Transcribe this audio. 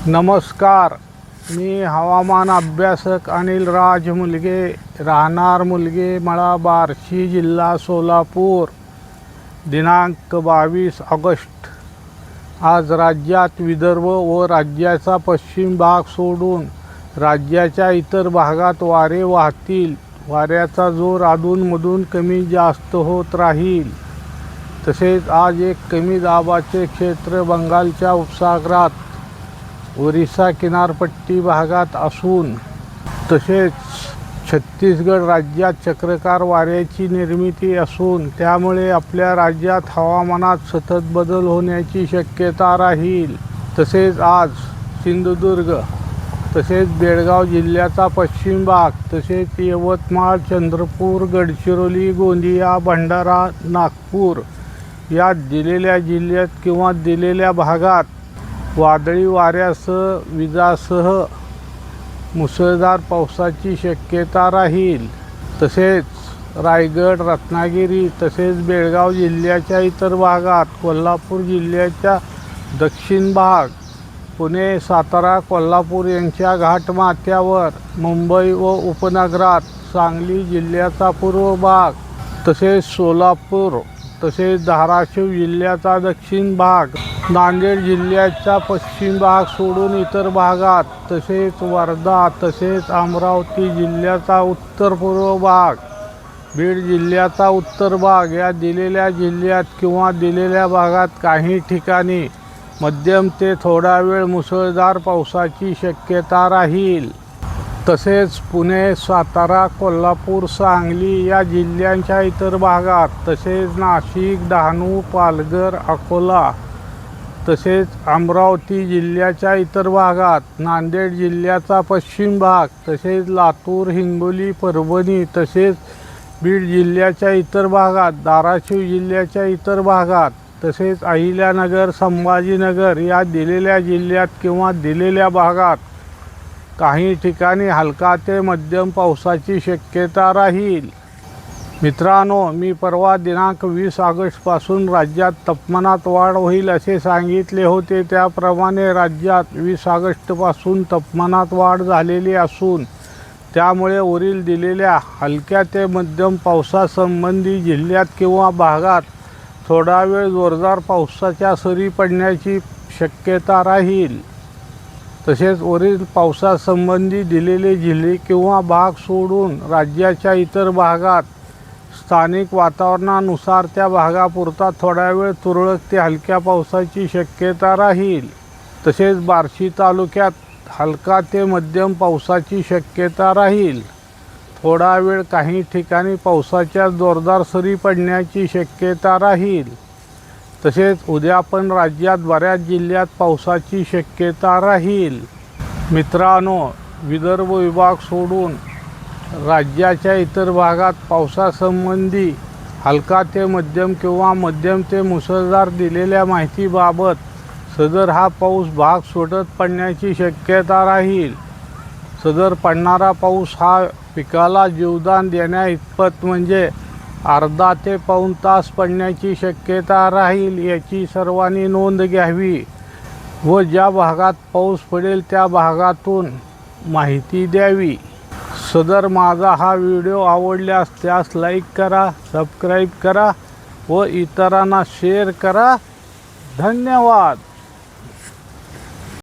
नमस्कार, मी हवामान अभ्यासक अनिल राज मुलगे, राहणार मुलगे मळा, बार्शी, जिल्हा सोलापूर. दिनांक 22 ऑगस्ट. आज राज्यात विदर्भ व राज्याचा पश्चिम भाग सोडून राज्याच्या इतर भागात वारे वाहतील. वाऱ्याचा जोर अधूनमधून कमी जास्त होत राहील. तसेच आज एक कमी दाबाचे क्षेत्र बंगालच्या उपसागरात, ओरिसा किनारपट्टी भागात असून तसेच छत्तीसगड राज्यात चक्रकार वाऱ्याची निर्मिती असून त्यामुळे आपल्या राज्यात हवामानात सतत बदल होण्याची शक्यता राहील. तसेच आज सिंधुदुर्ग तसेच बेळगाव जिल्ह्याचा पश्चिम भाग तसेच यवतमाळ, चंद्रपूर, गडचिरोली, गोंदिया, भंडारा, नागपूर या दिलेल्या जिल्ह्यात किंवा दिलेल्या भागात वादळी वाऱ्यासह विजासह मुसळधार पावसाची शक्यता राहील. तसेच रायगड, रत्नागिरी तसेच बेळगाव जिल्ह्याच्या इतर भागात, कोल्हापूर जिल्ह्याच्या दक्षिण भाग, पुणे, सातारा, कोल्हापूर यांच्या घाटमाथ्यावर, मुंबई व उपनगरात, सांगली जिल्ह्याचा पूर्व भाग तसेच सोलापूर तसेच धाराशिव जिल्ह्याचा दक्षिण भाग, नांदेड जिल्ह्याचा पश्चिम भाग सोडून इतर भागात, तसेच वर्धा तसेच अमरावती जिल्ह्याचा उत्तर पूर्व भाग, बीड जिल्ह्याचा उत्तर भाग या दिलेल्या जिल्ह्यात किंवा दिलेल्या भागात काही ठिकाणी मध्यम ते थोडा वेळ मुसळधार पावसाची शक्यता राहील. तसेच पुणे, सातारा, कोल्हापूर, सांगली या जिल्ह्यांच्या इतर भागात, तसेच नाशिक, डहाणू, पालघर, अकोला तसेच अमरावती जिल्ह्याच्या इतर भागात, नांदेड जिल्ह्याचा पश्चिम भाग तसेच लातूर, हिंगोली, परभणी तसेच बीड जिल्ह्याच्या इतर भागात, धाराशिव जिल्ह्याच्या इतर भागात, तसेच अहिल्यानगर, संभाजीनगर या दिलेल्या जिल्ह्यात किंवा दिलेल्या भागात काही ठिकाणी हलका ते मध्यम पावसाची शक्यता राहील. मित्रांनो, मी परवा दिनांक 20 ऑगस्टपासून राज्यात तापमानात वाढ होईल असे सांगितले होते. त्याप्रमाणे राज्यात 20 ऑगस्टपासून तापमानात वाढ झालेली असून त्यामुळे वरील दिलेल्या हलक्या ते मध्यम पावसासंबंधी जिल्ह्यात किंवा भागात थोडा वेळ जोरदार पावसाच्या सरी पडण्याची शक्यता राहील. तसेच वरील पावसासंबंधी दिलेले जिल्हे किंवा भाग सोडून राज्याच्या इतर भागात स्थानिक वातावरणानुसार त्या भागापुरता थोडा वेळ तुरळक ते हलक्या पावसाची शक्यता राहील. तसेच बार्शी तालुक्यात हलका ते मध्यम पावसाची शक्यता राहील. थोडा वेळ काही ठिकाणी पावसाच्या जोरदार सरी पडण्याची शक्यता राहील. तसेच उद्या पण राज्यात बऱ्याच जिल्ह्यात पावसाची शक्यता राहील. मित्रांनो, विदर्भ विभाग सोडून राज्याच्या इतर भागात पावसासंबंधी हलका ते मध्यम किंवा मध्यम ते मुसळधार दिलेल्या माहितीबाबत सदर हा पाऊस भाग सोडत पडण्याची शक्यता राहील. सदर पडणारा पाऊस हा पिकाला जीवदान देण्याइतपत म्हणजे अर्धा ते पाऊण तास पडण्याची शक्यता राहील. याची सर्वांनी नोंद घ्यावी व ज्या भागात पाऊस पडेल त्या भागातून माहिती द्यावी. सदर माझा हा व्हिडिओ आवडल्यास त्यास लाईक करा, सबस्क्राईब करा व इतरांना शेअर करा. धन्यवाद.